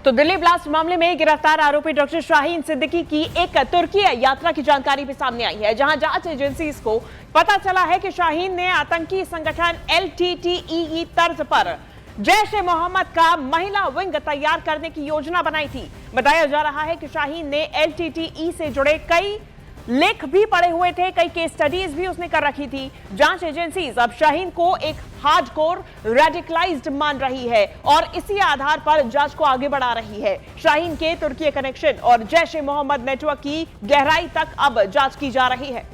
तो दिल्ली ब्लास्ट मामले में गिरफ्तार आरोपी डॉक्टर शाहीन सिद्दीकी की एक तुर्की यात्रा की जानकारी भी सामने आई है, जहां जांच एजेंसीज को पता चला है कि शाहीन ने आतंकी संगठन LTTE तर्ज पर जैश ए मोहम्मद का महिला विंग तैयार करने की योजना बनाई थी। बताया जा रहा है कि शाहीन ने LTTE से जुड़े कई लेख भी पढ़े हुए थे, कई केस स्टडीज भी उसने कर रखी थी। जांच एजेंसीज अब शाहीन को एक हार्डकोर रेडिकलाइज्ड मान रही है और इसी आधार पर जांच को आगे बढ़ा रही है। शाहीन के तुर्की कनेक्शन और जैश ए मोहम्मद नेटवर्क की गहराई तक अब जांच की जा रही है।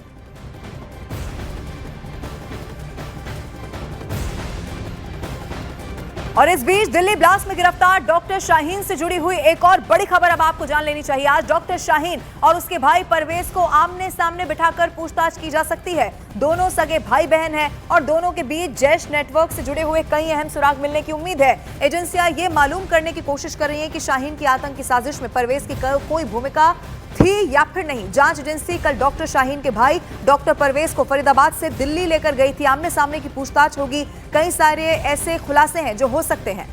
और इस बीच दिल्ली ब्लास्ट में गिरफ्तार डॉक्टर शाहीन से जुड़ी हुई एक और बड़ी खबर अब आपको जान लेनी चाहिए। आज डॉक्टर शाहीन और उसके भाई परवेज को आमने सामने बिठाकर पूछताछ की जा सकती है। दोनों सगे भाई बहन हैं और दोनों के बीच जैश नेटवर्क से जुड़े हुए कई अहम सुराग मिलने की उम्मीद है। एजेंसियां ये मालूम करने की कोशिश कर रही हैं कि शाहीन की आतंकी साजिश में परवेज की कोई भूमिका थी या फिर नहीं। जांच एजेंसी कल डॉक्टर शाहीन के भाई डॉक्टर परवेज को फरीदाबाद से दिल्ली लेकर गई थी। आमने सामने की पूछताछ होगी। कई सारे ऐसे खुलासे हैं जो हो सकते हैं।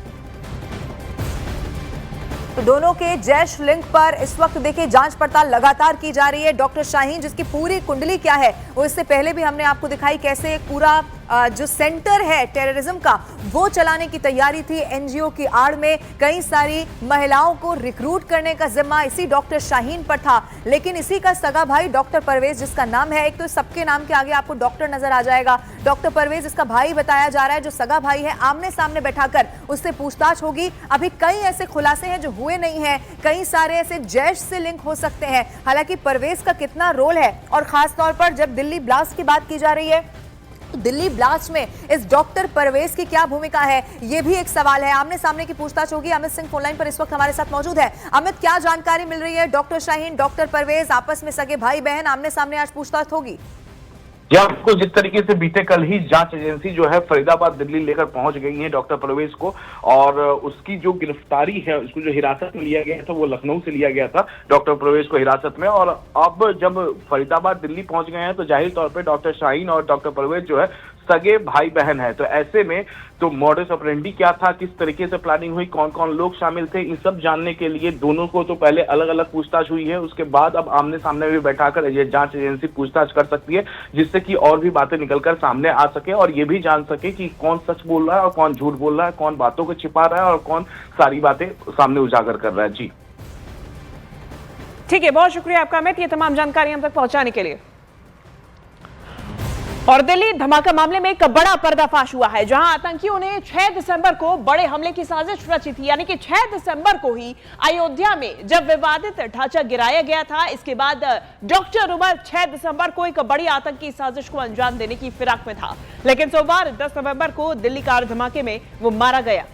तो दोनों के जैश लिंक पर इस वक्त देखिए जांच पड़ताल लगातार की जा रही है। डॉक्टर शाहीन जिसकी पूरी कुंडली क्या है वो इससे पहले भी हमने आपको दिखाई, कैसे एक पूरा जो सेंटर है टेररिज्म का वो चलाने की तैयारी थी। एनजीओ की आड़ में कई सारी महिलाओं को रिक्रूट करने का जिम्मा इसी डॉक्टर शाहीन पर था। लेकिन इसी का सगा भाई डॉक्टर परवेज, जिसका नाम है, एक तो सबके नाम के आगे आपको डॉक्टर नजर आ जाएगा, डॉक्टर परवेज इसका भाई बताया जा रहा है, जो सगा भाई है। आमने सामने बैठाकर उससे पूछताछ होगी। अभी कई ऐसे खुलासे हैं जो हुए नहीं है, कई सारे ऐसे जैश से लिंक हो सकते हैं। हालांकि परवेज का कितना रोल है, और खास तौर पर जब दिल्ली ब्लास्ट की बात की जा रही है तो दिल्ली ब्लास्ट में इस डॉक्टर परवेज की क्या भूमिका है, यह भी एक सवाल है। आमने सामने की पूछताछ होगी। अमित सिंह फोनलाइन पर इस वक्त हमारे साथ मौजूद है। अमित, क्या जानकारी मिल रही है? डॉक्टर शाहीन, डॉक्टर परवेज आपस में सगे भाई बहन, आमने सामने आज पूछताछ होगी। या आपको जिस तरीके से बीते कल ही जांच एजेंसी जो है फरीदाबाद दिल्ली लेकर पहुंच गई है डॉक्टर परवेज को, और उसकी जो गिरफ्तारी है, उसको जो हिरासत में लिया गया था वो लखनऊ से लिया गया था डॉक्टर परवेज को हिरासत में। और अब जब फरीदाबाद दिल्ली पहुंच गए हैं तो जाहिर तौर पे डॉक्टर शाहीन और डॉक्टर परवेज जो है सगे भाई बहन है। तो ऐसे में तो मॉडस ऑपरेंडी क्या था, किस तरीके से प्लानिंग हुई, कौन कौन लोग शामिल थे, इन सब जानने के लिए दोनों को तो पहले अलग अलग पूछताछ हुई है। उसके बाद अब आमने सामने भी बैठाकर ये जांच एजेंसी पूछताछ कर सकती है, जिससे कि और भी बातें निकलकर सामने आ सके और ये भी जान सके कि कौन सच बोल रहा है और कौन झूठ बोल रहा है, कौन बातों को छिपा रहा है और कौन सारी बातें सामने उजागर कर रहा है। जी ठीक है, बहुत शुक्रिया आपका अमित, ये तमाम जानकारी हम तक पहुंचाने के लिए। और दिल्ली धमाका मामले में एक बड़ा पर्दाफाश हुआ है, जहां आतंकियों ने 6 दिसंबर को बड़े हमले की साजिश रची थी। यानी कि 6 दिसंबर को ही अयोध्या में जब विवादित ढांचा गिराया गया था, इसके बाद डॉक्टर उमर 6 दिसंबर को एक बड़ी आतंकी साजिश को अंजाम देने की फिराक में था। लेकिन सोमवार 10 नवंबर को दिल्ली कार धमाके में वो मारा गया।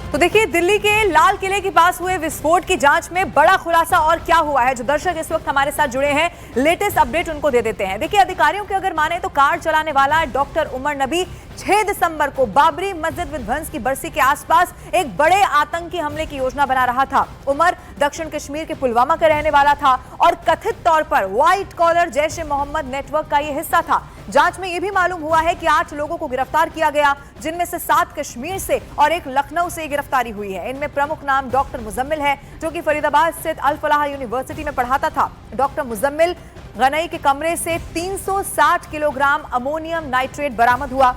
तो देखिए, दिल्ली के लाल किले के पास हुए विस्फोट की जांच में बड़ा खुलासा और क्या हुआ है, जो दर्शक इस वक्त हमारे साथ जुड़े हैं, लेटेस्ट अपडेट उनको दे देते हैं। देखिए, अधिकारियों के अगर माने तो कार चलाने वाला डॉक्टर उमर नबी 6 दिसंबर को बाबरी मस्जिद विध्वंस की बरसी के आसपास एक बड़े आतंकी हमले की योजना बना रहा था। उमर दक्षिण कश्मीर के पुलवामा का रहने वाला था और कथित तौर पर व्हाइट कॉलर जैश ए मोहम्मद नेटवर्क का यह हिस्सा था। जांच में यह भी मालूम हुआ है कि 8 लोगों को गिरफ्तार किया गया, जिनमें से 7 कश्मीर से और एक लखनऊ से गिरफ्तारी हुई है। इनमें प्रमुख नाम डॉक्टर मुजम्मिल है, जो कि फरीदाबाद स्थित अल फलाह यूनिवर्सिटी में पढ़ाता था। डॉक्टर मुजम्मिल गनई के कमरे से 360 किलोग्राम अमोनियम नाइट्रेट बरामद हुआ।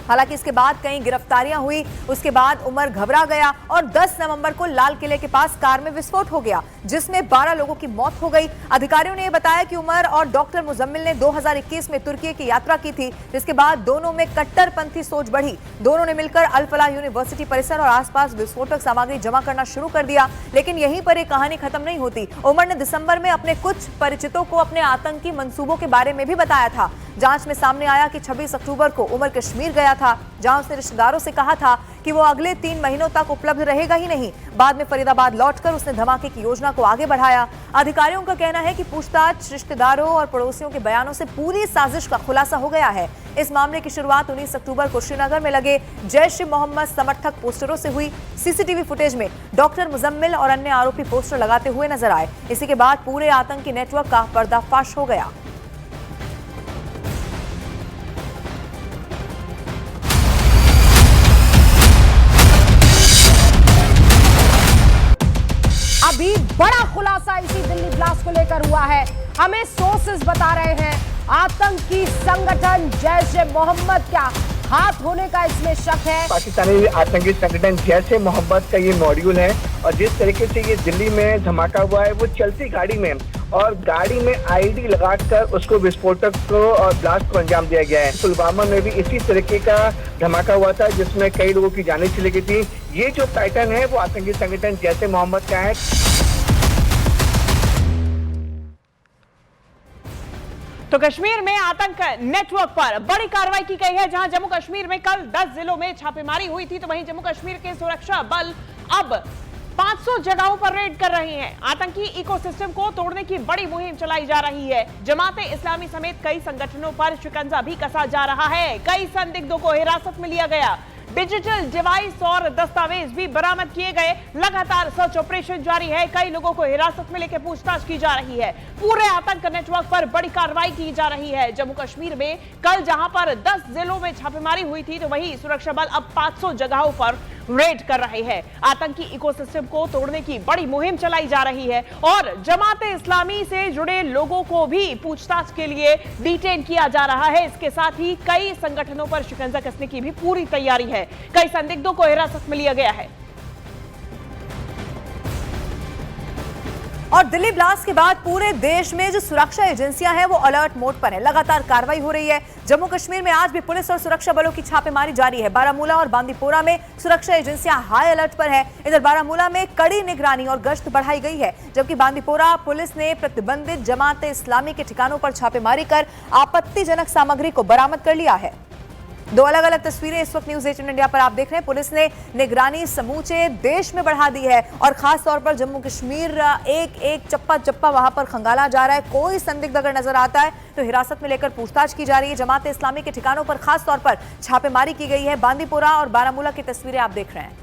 हालांकि इसके बाद कई गिरफ्तारियां हुई। उसके बाद उमर घबरा गया और 10 नवंबर को लाल किले के पास कार में विस्फोट हो गया, जिसमें 12 लोगों की मौत हो गई। अधिकारियों ने यह बताया कि उमर और डॉक्टर मुजम्मिल ने 2021 में तुर्की की यात्रा की थी, जिसके बाद दोनों में कट्टरपंथी सोच बढ़ी। दोनों ने मिलकर अल फलाह यूनिवर्सिटी परिसर और आसपास विस्फोटक सामग्री जमा करना शुरू कर दिया। लेकिन यहीं पर एक कहानी खत्म नहीं होती। उमर ने दिसंबर में अपने कुछ परिचितों को अपने आतंकी मंसूबों के बारे में भी बताया था। जांच में सामने आया कि 26 अक्टूबर को उमर कश्मीर गया था, जहां उसने रिश्तेदारों से कहा था कि वो अगले 3 महीनों तक उपलब्ध रहेगा ही नहीं। बाद में फरीदाबाद लौटकर उसने धमाके की योजना को आगे बढ़ाया। अधिकारियों का कहना है कि पूछताछ, रिश्तेदारों और पड़ोसियों के बयानों से पूरी साजिश का खुलासा हो गया है। इस मामले की शुरुआत 19 अक्टूबर को श्रीनगर में लगे जैश ए मोहम्मद समर्थक पोस्टरों से हुई। सीसीटीवी फुटेज में डॉक्टर मुजम्मिल और अन्य आरोपी पोस्टर लगाते हुए नजर आए। इसी के बाद पूरे आतंकी नेटवर्क का पर्दाफाश हो गया। बड़ा खुलासा इसी दिल्ली ब्लास्ट को लेकर हुआ है। हमें सोर्सेज बता रहे हैं आतंकी संगठन जैश ए मोहम्मद का हाथ होने का इसमें शक है। पाकिस्तानी आतंकी संगठन जैश ए मोहम्मद का ये मॉड्यूल है और जिस तरीके से ये दिल्ली में धमाका हुआ है वो चलती गाड़ी में और गाड़ी में आईडी लगाकर उसको विस्फोटक को और ब्लास्ट को अंजाम दिया गया है। पुलवामा में भी इसी तरीके का धमाका हुआ था जिसमें कई लोगों की जानें चली गई थी। ये जो पैटर्न है वो आतंकी संगठन जैश ए मोहम्मद का है। तो कश्मीर में आतंक नेटवर्क पर बड़ी कार्रवाई की गई है। जहां जम्मू कश्मीर में कल 10 जिलों में छापेमारी हुई थी, तो वहीं जम्मू कश्मीर के सुरक्षा बल अब 500 जगहों पर रेड कर रहे हैं। आतंकी इकोसिस्टम को तोड़ने की बड़ी मुहिम चलाई जा रही है। जमाते इस्लामी समेत कई संगठनों पर शिकंजा भी कसा जा रहा है। कई संदिग्धों को हिरासत में लिया गया। डिजिटल डिवाइस और दस्तावेज भी बरामद किए गए। लगातार सर्च ऑपरेशन जारी है। कई लोगों को हिरासत में लेकर पूछताछ की जा रही है। पूरे आतंक नेटवर्क पर बड़ी कार्रवाई की जा रही है। जम्मू कश्मीर में कल जहां पर 10 जिलों में छापेमारी हुई थी, तो वहीं सुरक्षा बल अब 500 जगहों पर रेड कर रहे हैं। आतंकी इकोसिस्टम को तोड़ने की बड़ी मुहिम चलाई जा रही है और जमाते इस्लामी से जुड़े लोगों को भी पूछताछ के लिए डिटेन किया जा रहा है। इसके साथ ही कई संगठनों पर शिकंजा कसने की भी पूरी तैयारी है। कई संदिग्धों को हिरासत में लिया गया है। और दिल्ली ब्लास्ट के बाद पूरे देश में जो सुरक्षा एजेंसियां हैं वो अलर्ट मोड पर है। लगातार कार्रवाई हो रही है। जम्मू कश्मीर में आज भी पुलिस और सुरक्षा बलों की छापेमारी जारी है। बारामूला और बांदीपोरा में सुरक्षा एजेंसियां हाई अलर्ट पर है। इधर बारामूला में कड़ी निगरानी और गश्त बढ़ाई गई है, जबकि बांदीपोरा पुलिस ने प्रतिबंधित जमात इस्लामी के ठिकानों पर छापेमारी कर आपत्तिजनक सामग्री को बरामद कर लिया है। दो अलग अलग तस्वीरें इस वक्त न्यूज 18 इंडिया पर आप देख रहे हैं। पुलिस ने निगरानी समूचे देश में बढ़ा दी है और खास तौर पर जम्मू कश्मीर एक एक चप्पा चप्पा वहां पर खंगाला जा रहा है। कोई संदिग्ध अगर नजर आता है तो हिरासत में लेकर पूछताछ की जा रही है। जमात इस्लामी के ठिकानों पर खास तौर पर छापेमारी की गई है। बांदीपोरा और बारामूला की तस्वीरें आप देख रहे हैं।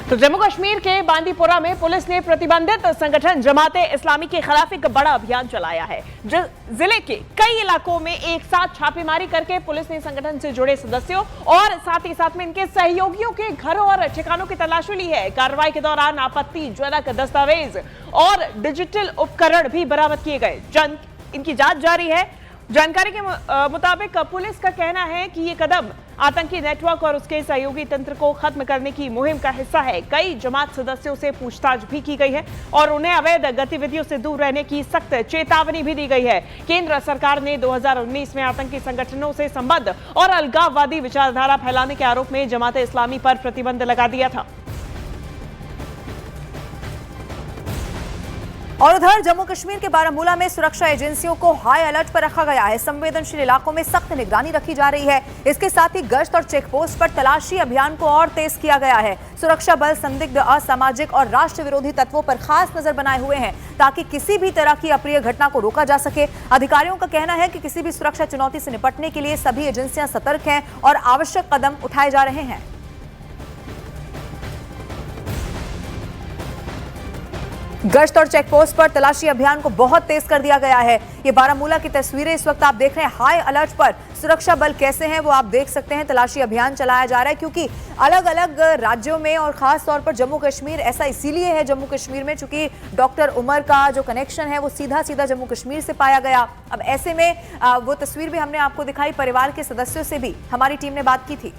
तो जम्मू कश्मीर के बांदीपोरा में पुलिस ने प्रतिबंधित संगठन जमाते इस्लामी के खिलाफ एक बड़ा अभियान चलाया है। जिले के कई इलाकों में एक साथ छापेमारी करके पुलिस ने संगठन से जुड़े सदस्यों और साथ ही साथ में इनके सहयोगियों के घरों और ठिकानों की तलाशी ली है। कार्रवाई के दौरान आपत्तिजनक दस्तावेज और डिजिटल उपकरण भी बरामद किए गए। इनकी जांच जारी है। जानकारी के मुताबिक पुलिस का कहना है कि ये कदम आतंकी नेटवर्क और उसके सहयोगी तंत्र को खत्म करने की मुहिम का हिस्सा है। कई जमात सदस्यों से पूछताछ भी की गई है और उन्हें अवैध गतिविधियों से दूर रहने की सख्त चेतावनी भी दी गई है। केंद्र सरकार ने 2019 में आतंकी संगठनों से संबद्ध और अलगाववादी विचारधारा फैलाने के आरोप में जमात इस्लामी पर प्रतिबंध लगा दिया था। और उधर जम्मू कश्मीर के बारामूला में सुरक्षा एजेंसियों को हाई अलर्ट पर रखा गया है। संवेदनशील इलाकों में सख्त निगरानी रखी जा रही है। इसके साथ ही गश्त और चेकपोस्ट पर तलाशी अभियान को और तेज किया गया है। सुरक्षा बल संदिग्ध, असामाजिक और राष्ट्र विरोधी तत्वों पर खास नजर बनाए हुए हैं ताकि किसी भी तरह की अप्रिय घटना को रोका जा सके। अधिकारियों का कहना है कि किसी भी सुरक्षा चुनौती से निपटने के लिए सभी एजेंसियां सतर्क हैं और आवश्यक कदम उठाए जा रहे हैं। गश्त और चेकपोस्ट पर तलाशी अभियान को बहुत तेज कर दिया गया है। ये बारामूला की तस्वीरें इस वक्त आप देख रहे हैं। हाई अलर्ट पर सुरक्षा बल कैसे हैं वो आप देख सकते हैं। तलाशी अभियान चलाया जा रहा है क्योंकि अलग अलग राज्यों में और खास तौर पर जम्मू कश्मीर ऐसा इसीलिए है जम्मू कश्मीर में चूंकि डॉक्टर उमर का जो कनेक्शन है वो सीधा सीधा जम्मू कश्मीर से पाया गया। अब ऐसे में वो तस्वीर भी हमने आपको दिखाई, परिवार के सदस्यों से भी हमारी टीम ने बात की थी।